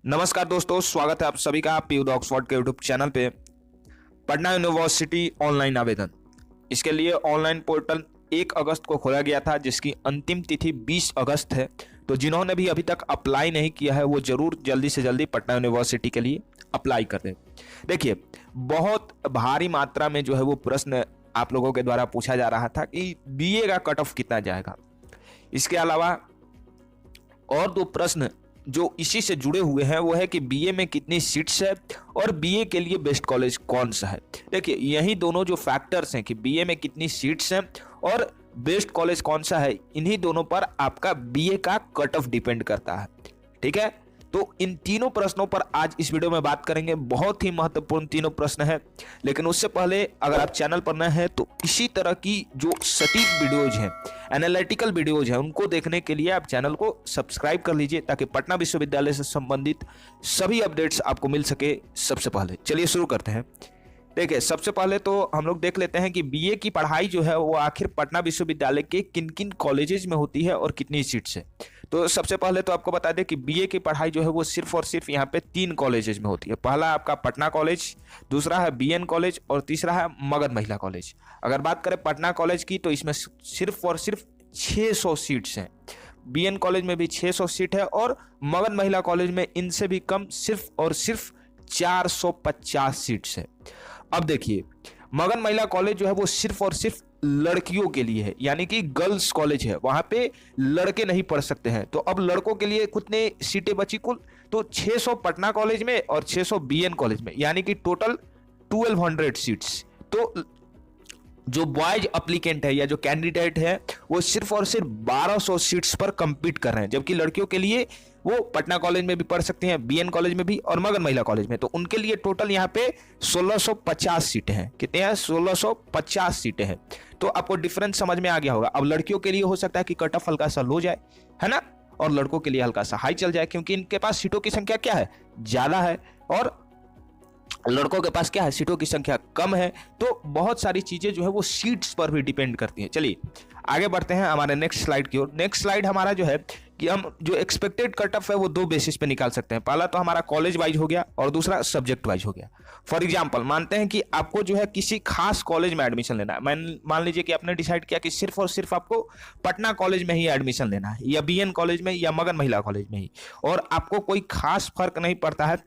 नमस्कार दोस्तों, स्वागत है आप सभी का पीयू द ऑक्सफोर्ड के यूट्यूब चैनल पे। पटना यूनिवर्सिटी ऑनलाइन आवेदन, इसके लिए ऑनलाइन पोर्टल 1 अगस्त को खोला गया था, जिसकी अंतिम तिथि 20 अगस्त है। तो जिन्होंने भी अभी तक अप्लाई नहीं किया है वो जरूर जल्दी से जल्दी पटना यूनिवर्सिटी के लिए अप्लाई कर दें। देखिए, बहुत भारी मात्रा में जो है वो प्रश्न आप लोगों के द्वारा पूछा जा रहा था कि बीए का कट ऑफ कितना जाएगा। इसके अलावा और दो प्रश्न जो इसी से जुड़े हुए हैं वो है कि बीए में कितनी सीट्स है और बीए के लिए बेस्ट कॉलेज कौन सा है। देखिए, यही दोनों जो फैक्टर्स हैं कि बीए में कितनी सीट्स हैं और बेस्ट कॉलेज कौन सा है, इन्हीं दोनों पर आपका बीए का कट ऑफ डिपेंड करता है। ठीक है, तो इन तीनों प्रश्नों पर आज इस वीडियो में बात करेंगे। बहुत ही महत्वपूर्ण तीनों प्रश्न हैं, लेकिन उससे पहले अगर आप चैनल पर नए हैं तो इसी तरह की जो सटीक वीडियोज हैं, एनालिटिकल वीडियोज हैं, उनको देखने के लिए आप चैनल को सब्सक्राइब कर लीजिए ताकि पटना विश्वविद्यालय से संबंधित सभी अपडेट्स आपको मिल सके सबसे पहले। चलिए शुरू करते हैं। देखिए, सबसे पहले तो हम लोग देख लेते हैं कि बीए की पढ़ाई जो है वो आखिर पटना विश्वविद्यालय के किन किन कॉलेजेस में होती है और कितनी सीट्स है। तो सबसे पहले तो आपको बता दें कि बीए की पढ़ाई जो है वो सिर्फ और सिर्फ यहाँ पे 3 कॉलेजेस में होती है। पहला आपका पटना कॉलेज, दूसरा है बीएन कॉलेज और तीसरा है मगध महिला कॉलेज। अगर बात करें पटना कॉलेज की तो इसमें सिर्फ और सिर्फ 600 सीट्स हैं। बीएन कॉलेज में भी 600 सीट है और मगध महिला कॉलेज में इनसे भी कम सिर्फ और सिर्फ 450 सीट्स है। अब देखिए, मगध महिला कॉलेज जो है वो सिर्फ और सिर्फ लड़कियों के लिए है, यानी कि गर्ल्स कॉलेज है, वहां पे लड़के नहीं पढ़ सकते हैं। तो अब लड़कों के लिए कितने सीटें बची कुल, तो 600 पटना कॉलेज में और 600 बीएन कॉलेज में, यानी कि टोटल 1200 सीट्स। तो जो बॉयज अप्लीकेंट है या जो कैंडिडेट है वो सिर्फ और सिर्फ 1200 सीट्स पर compete कर रहे हैं, जबकि लड़कियों के लिए वो पटना कॉलेज में भी पढ़ सकती हैं, बीएन कॉलेज में भी और मगध महिला कॉलेज में। तो उनके लिए टोटल यहाँ पे 1650 सीटें हैं। कितने हैं? 1650 सीटें हैं। तो आपको डिफरेंस समझ में आ गया होगा। अब लड़कियों के लिए हो सकता है कि कट ऑफ हल्का सा लो जाए, है ना, और लड़कों के लिए हल्का सा हाई चल जाए, क्योंकि इनके पास सीटों की संख्या क्या है, ज्यादा है, और लड़कों के पास क्या है, सीटों की संख्या कम है। तो बहुत सारी चीजें जो है वो सीट्स पर भी डिपेंड करती हैं। चलिए आगे बढ़ते हैं हमारे नेक्स्ट स्लाइड की ओर। नेक्स्ट स्लाइड हमारा जो है कि हम जो एक्सपेक्टेड कट ऑफ है वो 2 बेसिस पे निकाल सकते हैं। पहला तो हमारा कॉलेज वाइज हो गया और दूसरा सब्जेक्ट वाइज हो गया। फॉर एग्जांपल, मानते हैं कि आपको जो है किसी खास कॉलेज में एडमिशन लेना है। मान लीजिए कि आपने डिसाइड किया कि सिर्फ और सिर्फ आपको पटना कॉलेज में ही एडमिशन लेना है, या बीएन कॉलेज में या मगध महिला कॉलेज में ही, और आपको कोई खास फर्क नहीं पड़ता है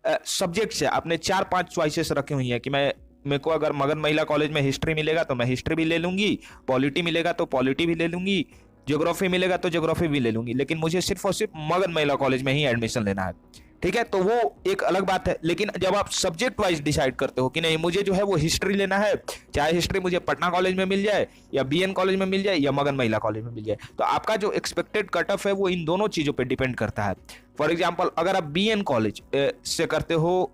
सब्जेक्ट से। आपने 4-5 चॉइसेस रखी हुई है कि मेरे को अगर मगध महिला कॉलेज में हिस्ट्री मिलेगा तो मैं हिस्ट्री भी ले लूंगी, पॉलिटी मिलेगा तो पॉलिटी भी ले लूंगी, ज्योग्राफी मिलेगा तो ज्योग्राफी भी ले लूंगी, लेकिन मुझे सिर्फ और सिर्फ मगध महिला कॉलेज में ही एडमिशन लेना है। ठीक है, तो वो एक अलग बात है। लेकिन जब आप सब्जेक्ट वाइज डिसाइड करते हो कि नहीं, मुझे जो है वो हिस्ट्री लेना है, चाहे हिस्ट्री मुझे पटना कॉलेज में मिल जाए या बीएन कॉलेज में मिल जाए या मगध महिला कॉलेज में मिल जाए, तो आपका जो एक्सपेक्टेड कट ऑफ है वो इन दोनों चीजों पर डिपेंड करता है। फॉर एग्जाम्पल, अगर आप बीएन कॉलेज से करते हो,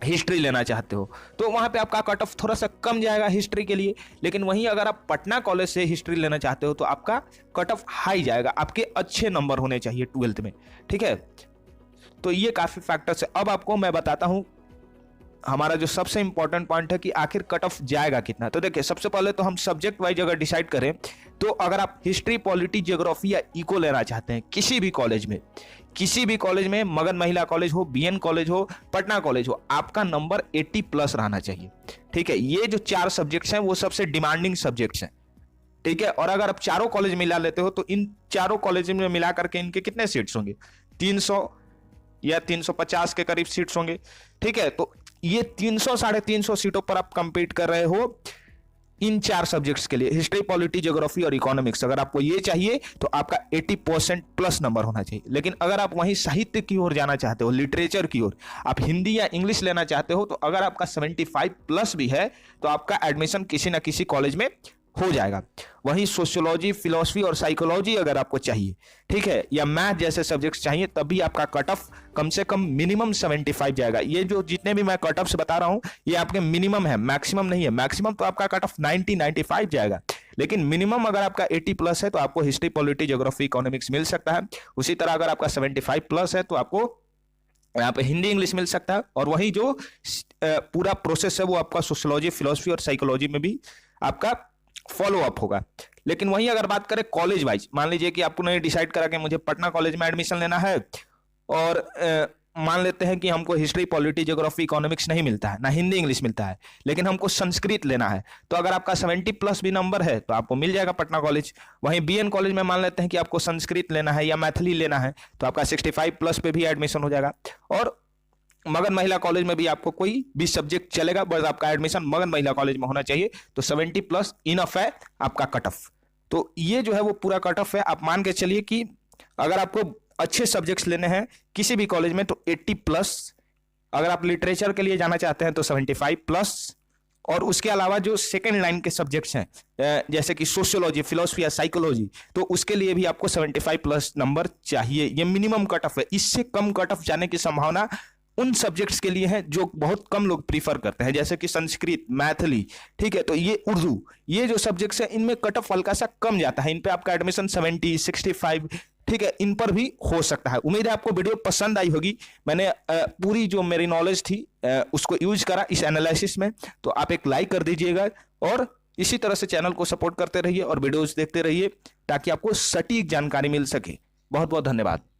हिस्ट्री लेना चाहते हो, तो वहां पे आपका कट ऑफ थोड़ा सा कम जाएगा हिस्ट्री के लिए। लेकिन वहीं अगर आप पटना कॉलेज से हिस्ट्री लेना चाहते हो तो आपका कट ऑफ हाई जाएगा। आपके अच्छे नंबर होने चाहिए 12th में। ठीक है, तो ये काफी फैक्टर्स है। अब आपको मैं बताता हूं हमारा जो सबसे इंपॉर्टेंट पॉइंट है कि आखिर कट ऑफ जाएगा कितना। तो देखिए, सबसे पहले तो हम सब्जेक्ट वाइज अगर डिसाइड करें तो अगर आप हिस्ट्री, पॉलिटी, ज्योग्राफी या इको लेना चाहते हैं किसी भी कॉलेज में, मगध महिला कॉलेज हो, बीएन कॉलेज हो, पटना कॉलेज हो, आपका नंबर 80 प्लस रहना चाहिए। ठीक है, ये जो 4 सब्जेक्ट्स हैं वो सबसे डिमांडिंग सब्जेक्ट्स हैं। ठीक है, और अगर आप चारों कॉलेज मिला लेते हो तो इन चारों कॉलेज में मिला करके इनके कितने सीट्स होंगे? 300 या 350 के करीब सीट्स होंगे। ठीक है, तो ये 300-350 सीटों पर आप कंपीट कर रहे हो इन 4 सब्जेक्ट्स के लिए, हिस्ट्री, पॉलिटी, ज्योग्राफी और इकोनॉमिक्स। अगर आपको ये चाहिए तो आपका 80% प्लस नंबर होना चाहिए। लेकिन अगर आप वहीं साहित्य की ओर जाना चाहते हो, लिटरेचर की ओर, आप हिंदी या इंग्लिश लेना चाहते हो, तो अगर आपका 75 प्लस भी है तो आपका एडमिशन किसी ना किसी कॉलेज में हो जाएगा। वहीं सोशियोलॉजी, फिलोसफी और साइकोलॉजी अगर आपको चाहिए, ठीक है, या मैथ जैसे सब्जेक्ट्स चाहिए, तभी आपका कट ऑफ कम से कम मिनिमम 75 जाएगा। ये जो जितने भी मैं कट ऑफ बता रहा हूं ये आपके मिनिमम है, मैक्सिमम नहीं है। मैक्सिमम तो आपका कट ऑफ 90-95 जाएगा, लेकिन मिनिमम अगर आपका 80 प्लस है तो आपको हिस्ट्री, पॉलिटी, ज्योग्राफी, इकोनॉमिक्स मिल सकता है। उसी तरह अगर आपका 75 प्लस है तो आपको यहाँ पे हिंदी, इंग्लिश मिल सकता है। और वही जो पूरा प्रोसेस है वो आपका सोशियोलॉजी, फिलोसफी और साइकोलॉजी में भी आपका फॉलो अप होगा। लेकिन वहीं अगर बात करें कॉलेज वाइज, मान लीजिए कि आपको नहीं डिसाइड करा कि मुझे पटना कॉलेज में एडमिशन लेना है और मान लेते हैं कि हमको हिस्ट्री, पॉलिटी, ज्योग्राफी, इकोनॉमिक्स नहीं मिलता है, ना हिंदी इंग्लिश मिलता है, लेकिन हमको संस्कृत लेना है, तो अगर आपका 70 प्लस भी नंबर है तो आपको मिल जाएगा पटना कॉलेज। वहीं बीएन कॉलेज में मान लेते हैं कि आपको संस्कृत लेना है या मैथिली लेना है, तो आपका 65 प्लस पे भी एडमिशन हो जाएगा। और मगध महिला कॉलेज में भी आपको कोई भी सब्जेक्ट चलेगा, बस आपका एडमिशन मगध महिला कॉलेज में होना चाहिए। तो 70 प्लस इनफ है आपका कट ऑफ। तो ये जो है वो पूरा कट ऑफ है। आप मान के चलिए कि अगर आपको अच्छे सब्जेक्ट्स लेने हैं किसी भी कॉलेज में तो 80 प्लस, अगर आप लिटरेचर के लिए जाना चाहते हैं तो 75 प्लस, और उसके अलावा जो सेकंड लाइन के सब्जेक्ट्स हैं जैसे कि सोशियोलॉजी, फिलोसफी या साइकोलॉजी, तो उसके लिए भी आपको 75 प्लस नंबर चाहिए। ये मिनिमम कट ऑफ है। इससे कम कट ऑफ जाने की संभावना उन सब्जेक्ट्स के लिए है जो बहुत कम लोग प्रीफर करते हैं, जैसे कि संस्कृत, मैथिली, ठीक है, तो ये उर्दू, ये जो सब्जेक्ट्स हैं इनमें कट ऑफ हल्का सा कम जाता है। इन पे आपका एडमिशन 70, 65, ठीक है, इन पर भी हो सकता है। उम्मीद है आपको वीडियो पसंद आई होगी। मैंने पूरी जो मेरी नॉलेज थी उसको यूज करा इस एनालिसिस में। तो आप एक लाइक कर दीजिएगा और इसी तरह से चैनल को सपोर्ट करते रहिए और वीडियोज देखते रहिए ताकि आपको सटीक जानकारी मिल सके। बहुत बहुत धन्यवाद।